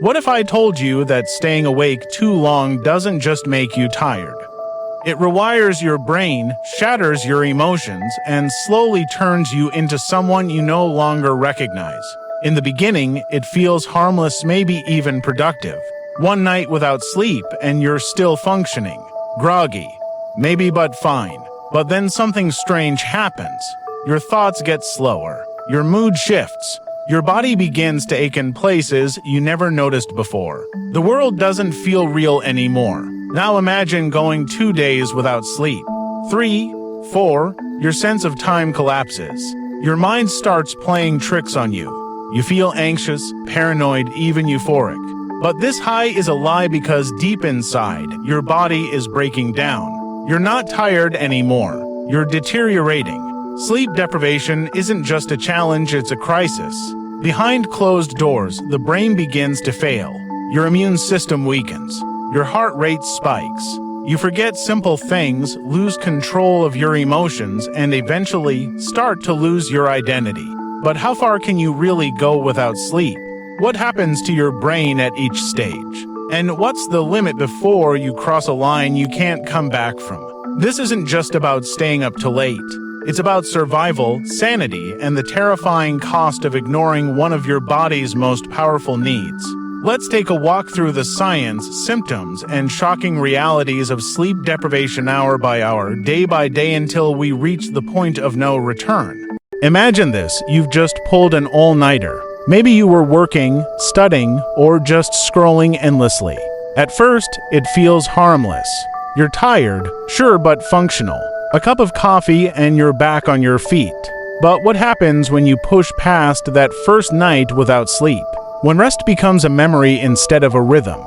What if I told you that staying awake too long doesn't just make you tired? It rewires your brain, shatters your emotions, and slowly turns you into someone you no longer recognize. In the beginning, it feels harmless, maybe even productive. One night without sleep and you're still functioning. Groggy. Maybe but fine. But then something strange happens. Your thoughts get slower. Your mood shifts. Your body begins to ache in places you never noticed before. The world doesn't feel real anymore. Now imagine going 2 days without sleep. 3, 4, your sense of time collapses. Your mind starts playing tricks on you. You feel anxious, paranoid, even euphoric. But this high is a lie because deep inside, your body is breaking down. You're not tired anymore. You're deteriorating. Sleep deprivation isn't just a challenge, it's a crisis. Behind closed doors, the brain begins to fail. Your immune system weakens. Your heart rate spikes. You forget simple things, lose control of your emotions, and eventually start to lose your identity. But how far can you really go without sleep? What happens to your brain at each stage? And what's the limit before you cross a line you can't come back from? This isn't just about staying up too late. It's about survival, sanity, and the terrifying cost of ignoring one of your body's most powerful needs. Let's take a walk through the science, symptoms, and shocking realities of sleep deprivation hour by hour, day by day until we reach the point of no return. Imagine this, you've just pulled an all-nighter. Maybe you were working, studying, or just scrolling endlessly. At first, it feels harmless. You're tired, sure, but functional. A cup of coffee and you're back on your feet. But what happens when you push past that first night without sleep? When rest becomes a memory instead of a rhythm.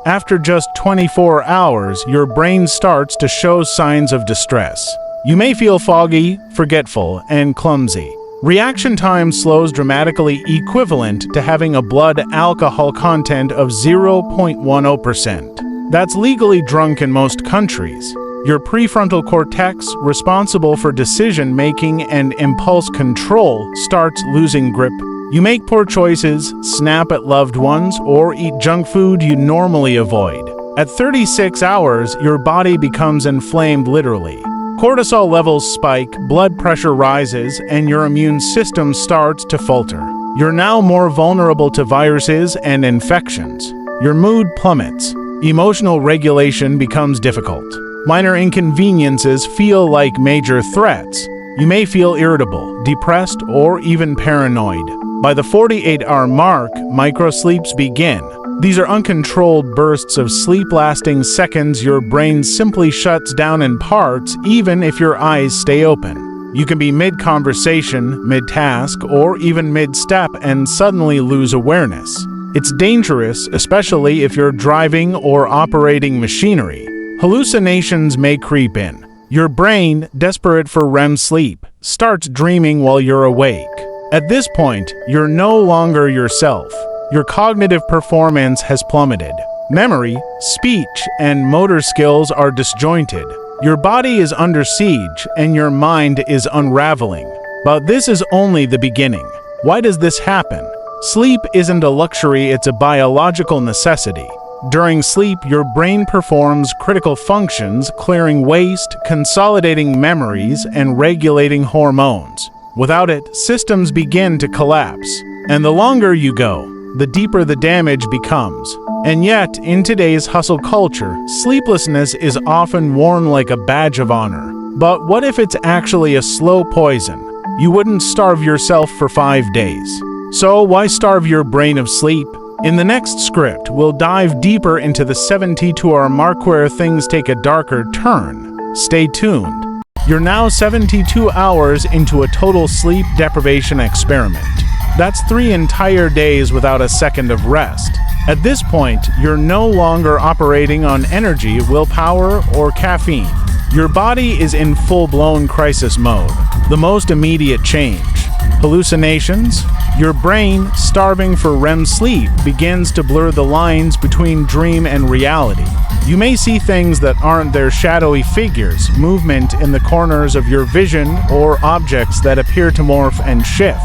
After just 24 hours, your brain starts to show signs of distress. You may feel foggy, forgetful, and clumsy. Reaction time slows dramatically, equivalent to having a blood alcohol content of 0.10%. That's legally drunk in most countries. Your prefrontal cortex, responsible for decision-making and impulse control, starts losing grip. You make poor choices, snap at loved ones, or eat junk food you normally avoid. At 36 hours, your body becomes inflamed literally. Cortisol levels spike, blood pressure rises, and your immune system starts to falter. You're now more vulnerable to viruses and infections. Your mood plummets. Emotional regulation becomes difficult. Minor inconveniences feel like major threats. You may feel irritable, depressed, or even paranoid. By the 48-hour mark, microsleeps begin. These are uncontrolled bursts of sleep lasting seconds. Your brain simply shuts down in parts, even if your eyes stay open. You can be mid-conversation, mid-task, or even mid-step and suddenly lose awareness. It's dangerous, especially if you're driving or operating machinery. Hallucinations may creep in. Your brain, desperate for REM sleep, starts dreaming while you're awake. At this point, you're no longer yourself. Your cognitive performance has plummeted. Memory, speech, and motor skills are disjointed. Your body is under siege, and your mind is unraveling. But this is only the beginning. Why does this happen? Sleep isn't a luxury, it's a biological necessity. During sleep, your brain performs critical functions, clearing waste, consolidating memories, and regulating hormones. Without it, systems begin to collapse. And the longer you go, the deeper the damage becomes. And yet, in today's hustle culture, sleeplessness is often worn like a badge of honor. But what if it's actually a slow poison? You wouldn't starve yourself for 5 days. So why starve your brain of sleep? In the next script, we'll dive deeper into the 72-hour mark where things take a darker turn. Stay tuned. You're now 72 hours into a total sleep deprivation experiment. That's 3 entire days without a second of rest. At this point, you're no longer operating on energy, willpower, or caffeine. Your body is in full-blown crisis mode. The most immediate change. Hallucinations. Your brain, starving for REM sleep, begins to blur the lines between dream and reality. You may see things that aren't there: shadowy figures, movement in the corners of your vision, or objects that appear to morph and shift.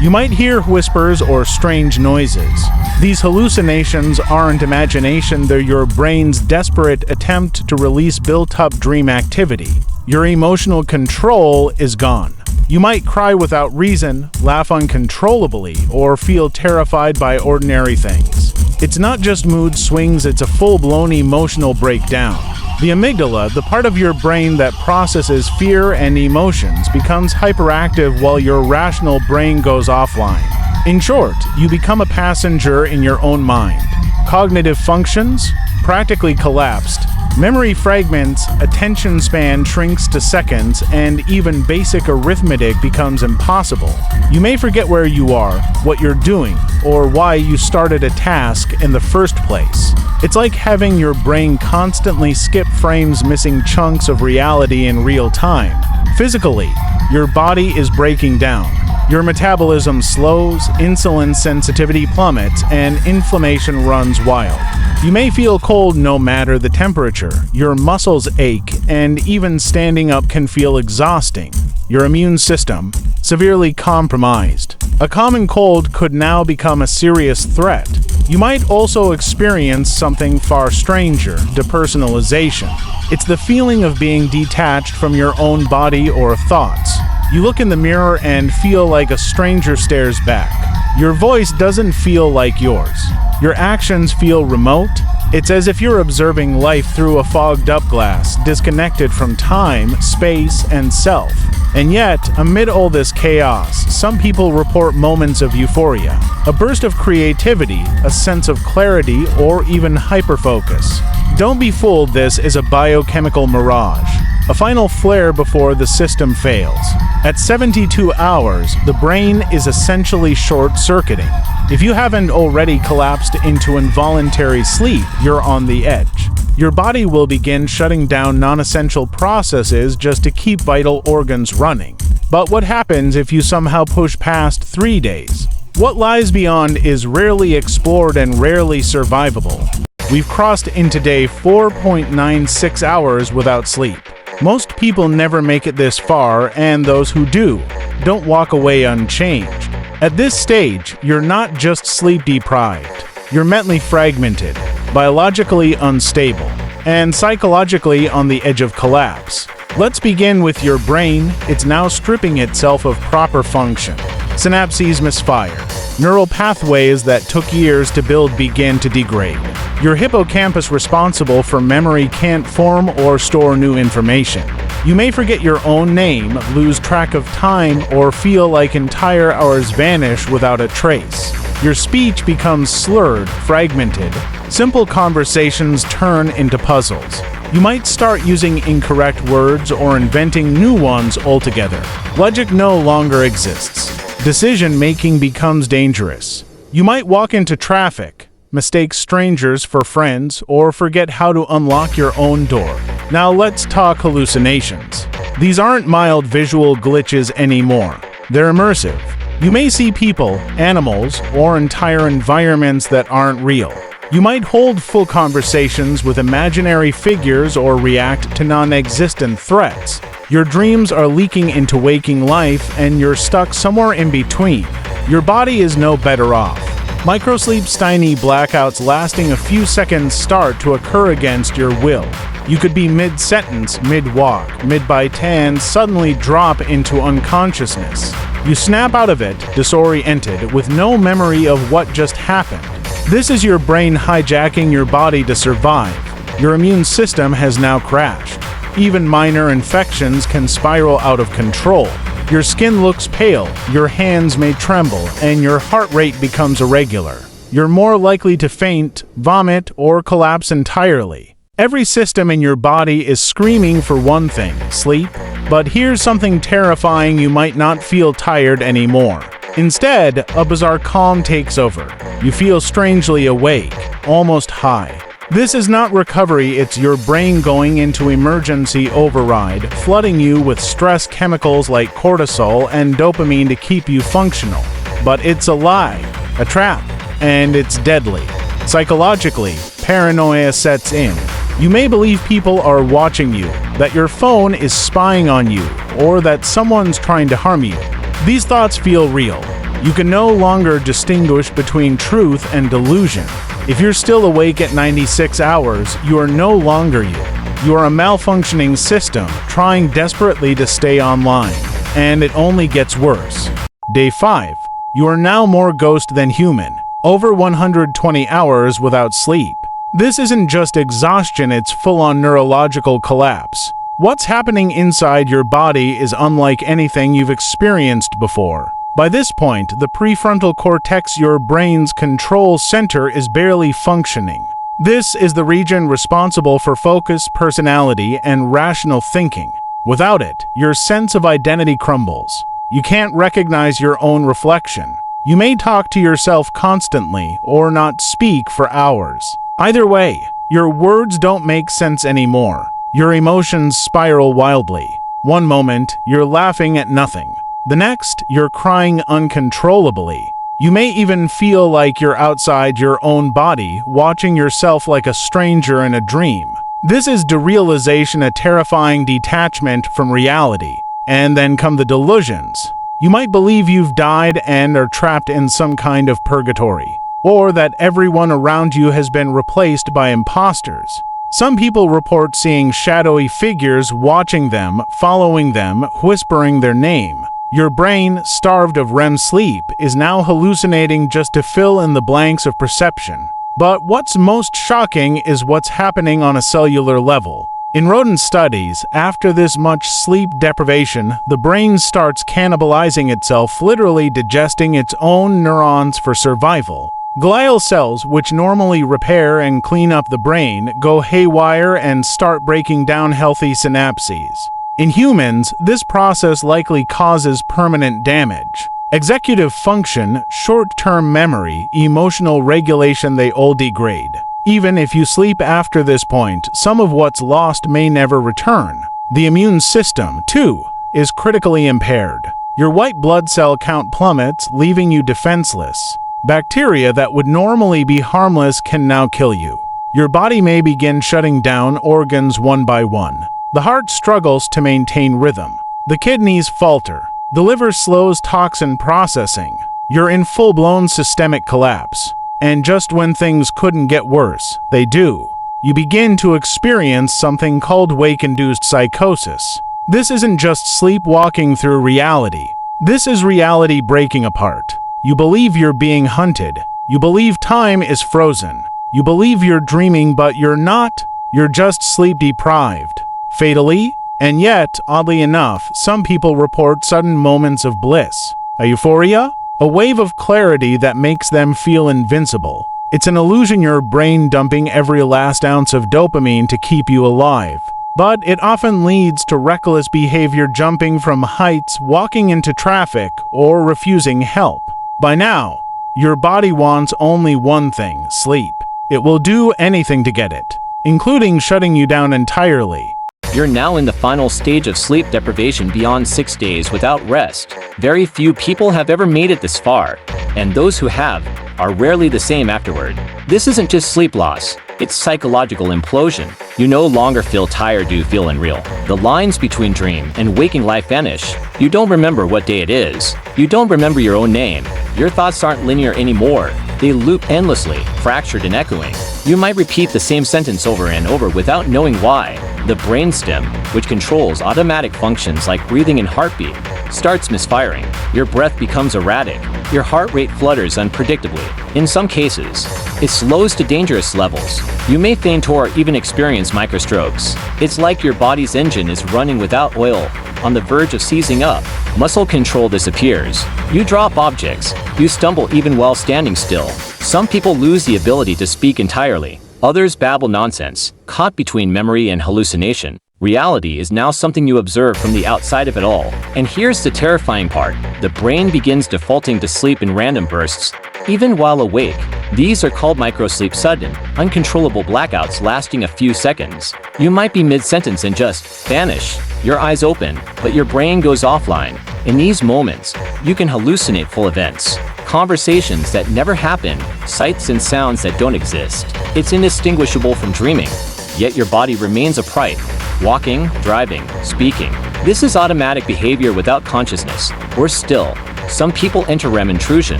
You might hear whispers or strange noises. These hallucinations aren't imagination, they're your brain's desperate attempt to release built-up dream activity. Your emotional control is gone. You might cry without reason, laugh uncontrollably, or feel terrified by ordinary things. It's not just mood swings, it's a full-blown emotional breakdown. The amygdala, the part of your brain that processes fear and emotions, becomes hyperactive while your rational brain goes offline. In short, you become a passenger in your own mind. Cognitive functions practically collapsed. Memory fragments, attention span shrinks to seconds, and even basic arithmetic becomes impossible. You may forget where you are, what you're doing, or why you started a task in the first place. It's like having your brain constantly skip frames, missing chunks of reality in real time. Physically, your body is breaking down. Your metabolism slows, insulin sensitivity plummets, and inflammation runs wild. You may feel cold no matter the temperature, your muscles ache, and even standing up can feel exhausting. Your immune system, severely compromised. A common cold could now become a serious threat. You might also experience something far stranger: depersonalization. It's the feeling of being detached from your own body or thoughts. You look in the mirror and feel like a stranger stares back. Your voice doesn't feel like yours. Your actions feel remote. It's as if you're observing life through a fogged-up glass, disconnected from time, space, and self. And yet, amid all this chaos, some people report moments of euphoria, a burst of creativity, a sense of clarity, or even hyperfocus. Don't be fooled, this is a biochemical mirage, a final flare before the system fails. At 72 hours, the brain is essentially short-circuiting. If you haven't already collapsed into involuntary sleep, you're on the edge. Your body will begin shutting down non-essential processes just to keep vital organs running. But what happens if you somehow push past 3 days? What lies beyond is rarely explored and rarely survivable. We've crossed into day 4.96 hours without sleep. Most people never make it this far, and those who do, don't walk away unchanged. At this stage, you're not just sleep-deprived. You're mentally fragmented, biologically unstable, and psychologically on the edge of collapse. Let's begin with your brain. It's now stripping itself of proper function. Synapses misfire. Neural pathways that took years to build begin to degrade. Your hippocampus, responsible for memory, can't form or store new information. You may forget your own name, lose track of time, or feel like entire hours vanish without a trace. Your speech becomes slurred, fragmented. Simple conversations turn into puzzles. You might start using incorrect words or inventing new ones altogether. Logic no longer exists. Decision-making becomes dangerous. You might walk into traffic, mistake strangers for friends, or forget how to unlock your own door. Now let's talk hallucinations. These aren't mild visual glitches anymore. They're immersive. You may see people, animals, or entire environments that aren't real. You might hold full conversations with imaginary figures or react to non-existent threats. Your dreams are leaking into waking life, and you're stuck somewhere in between. Your body is no better off. Microsleep's tiny blackouts lasting a few seconds start to occur against your will. You could be mid-sentence, mid-walk, mid-bite, and suddenly drop into unconsciousness. You snap out of it, disoriented, with no memory of what just happened. This is your brain hijacking your body to survive. Your immune system has now crashed. Even minor infections can spiral out of control. Your skin looks pale, your hands may tremble, and your heart rate becomes irregular. You're more likely to faint, vomit, or collapse entirely. Every system in your body is screaming for one thing: sleep. But here's something terrifying: you might not feel tired anymore. Instead, a bizarre calm takes over. You feel strangely awake, almost high. This is not recovery, it's your brain going into emergency override, flooding you with stress chemicals like cortisol and dopamine to keep you functional. But it's a lie, a trap, and it's deadly. Psychologically, paranoia sets in. You may believe people are watching you, that your phone is spying on you, or that someone's trying to harm you. These thoughts feel real. You can no longer distinguish between truth and delusion. If you're still awake at 96 hours, you are no longer you. You are a malfunctioning system trying desperately to stay online, and it only gets worse. Day 5. You are now more ghost than human. Over 120 hours without sleep. This isn't just exhaustion, it's full-on neurological collapse. What's happening inside your body is unlike anything you've experienced before. By this point, the prefrontal cortex, your brain's control center, is barely functioning. This is the region responsible for focus, personality, and rational thinking. Without it, your sense of identity crumbles. You can't recognize your own reflection. You may talk to yourself constantly or not speak for hours. Either way, your words don't make sense anymore. Your emotions spiral wildly. One moment, you're laughing at nothing. The next, you're crying uncontrollably. You may even feel like you're outside your own body, watching yourself like a stranger in a dream. This is derealization, a terrifying detachment from reality. And then come the delusions. You might believe you've died and are trapped in some kind of purgatory, or that everyone around you has been replaced by imposters. Some people report seeing shadowy figures watching them, following them, whispering their name. Your brain, starved of REM sleep, is now hallucinating just to fill in the blanks of perception. But what's most shocking is what's happening on a cellular level. In rodent studies, after this much sleep deprivation, the brain starts cannibalizing itself, literally digesting its own neurons for survival. Glial cells, which normally repair and clean up the brain, go haywire and start breaking down healthy synapses. In humans, this process likely causes permanent damage. Executive function, short-term memory, emotional regulation, they all degrade. Even if you sleep after this point, some of what's lost may never return. The immune system, too, is critically impaired. Your white blood cell count plummets, leaving you defenseless. Bacteria that would normally be harmless can now kill you. Your body may begin shutting down organs one by one. The heart struggles to maintain rhythm. The kidneys falter. The liver slows toxin processing. You're in full-blown systemic collapse. And just when things couldn't get worse, they do. You begin to experience something called wake-induced psychosis. This isn't just sleepwalking through reality. This is reality breaking apart. You believe you're being hunted. You believe time is frozen. You believe you're dreaming, but you're not. You're just sleep-deprived. Fatally, and yet, oddly enough, some people report sudden moments of bliss. A euphoria? A wave of clarity that makes them feel invincible. It's an illusion, your brain dumping every last ounce of dopamine to keep you alive. But it often leads to reckless behavior, jumping from heights, walking into traffic, or refusing help. By now, your body wants only one thing: sleep. It will do anything to get it, including shutting you down entirely. You're now in the final stage of sleep deprivation beyond 6 days without rest. Very few people have ever made it this far, and those who have are rarely the same afterward. This isn't just sleep loss, it's psychological implosion. You no longer feel tired, you feel unreal. The lines between dream and waking life vanish. You don't remember what day it is. You don't remember your own name. Your thoughts aren't linear anymore. They loop endlessly, fractured and echoing. You might repeat the same sentence over and over without knowing why. The brainstem, which controls automatic functions like breathing and heartbeat, starts misfiring. Your breath becomes erratic. Your heart rate flutters unpredictably. In some cases, it slows to dangerous levels. You may faint or even experience microstrokes. It's like your body's engine is running without oil, on the verge of seizing up. Muscle control disappears. You drop objects. You stumble even while standing still. Some people lose the ability to speak entirely. Others babble nonsense, caught between memory and hallucination. Reality is now something you observe from the outside of it all. And here's the terrifying part. The brain begins defaulting to sleep in random bursts. Even while awake, these are called microsleep, sudden, uncontrollable blackouts lasting a few seconds. You might be mid-sentence and just vanish. Your eyes open, but your brain goes offline. In these moments, you can hallucinate full events, conversations that never happen, sights and sounds that don't exist. It's indistinguishable from dreaming, yet your body remains upright, walking, driving, speaking. This is automatic behavior without consciousness. Or still, some people enter REM intrusion,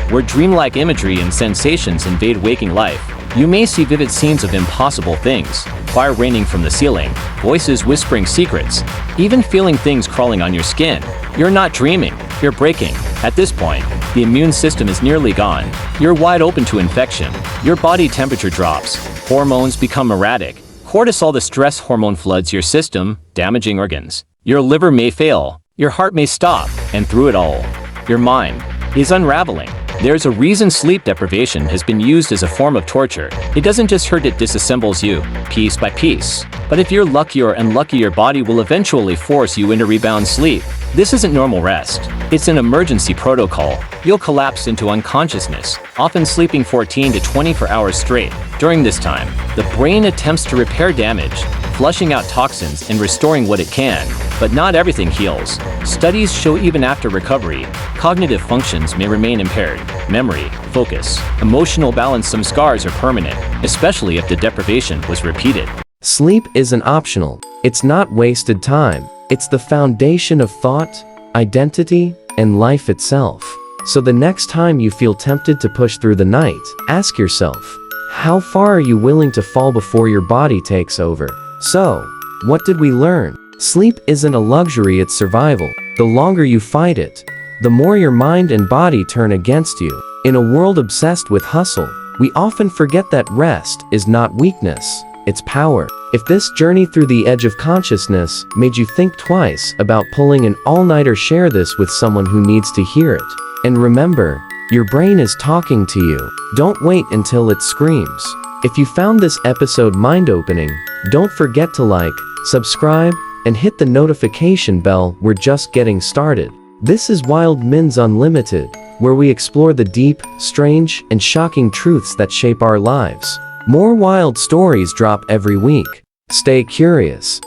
where dreamlike imagery and sensations invade waking life. You may see vivid scenes of impossible things, fire raining from the ceiling, voices whispering secrets, even feeling things crawling on your skin. You're not dreaming, you're breaking. At this point, the immune system is nearly gone. You're wide open to infection. Your body temperature drops. Hormones become erratic. Cortisol, the stress hormone, floods your system, damaging organs. Your liver may fail. Your heart may stop. And through it all, your mind is unraveling. There's a reason sleep deprivation has been used as a form of torture. It doesn't just hurt, it disassembles you, piece by piece. But if you're lucky or unlucky, your body will eventually force you into rebound sleep. This isn't normal rest. It's an emergency protocol. You'll collapse into unconsciousness, often sleeping 14 to 24 hours straight. During this time, the brain attempts to repair damage, flushing out toxins and restoring what it can. But not everything heals. Studies show even after recovery, cognitive functions may remain impaired. Memory, focus, emotional balance, some scars are permanent, especially if the deprivation was repeated. Sleep isn't optional. It's not wasted time. It's the foundation of thought, identity, and life itself. So the next time you feel tempted to push through the night, ask yourself, how far are you willing to fall before your body takes over? So, what did we learn? Sleep isn't a luxury, it's survival. The longer you fight it, the more your mind and body turn against you. In a world obsessed with hustle, we often forget that rest is not weakness, it's power. If this journey through the edge of consciousness made you think twice about pulling an all-nighter, share this with someone who needs to hear it. And remember, your brain is talking to you. Don't wait until it screams. If you found this episode mind-opening, don't forget to like, subscribe, and hit the notification bell. We're just getting started. This is Wild Mindz Unlimited, where we explore the deep, strange, and shocking truths that shape our lives. More wild stories drop every week. Stay curious.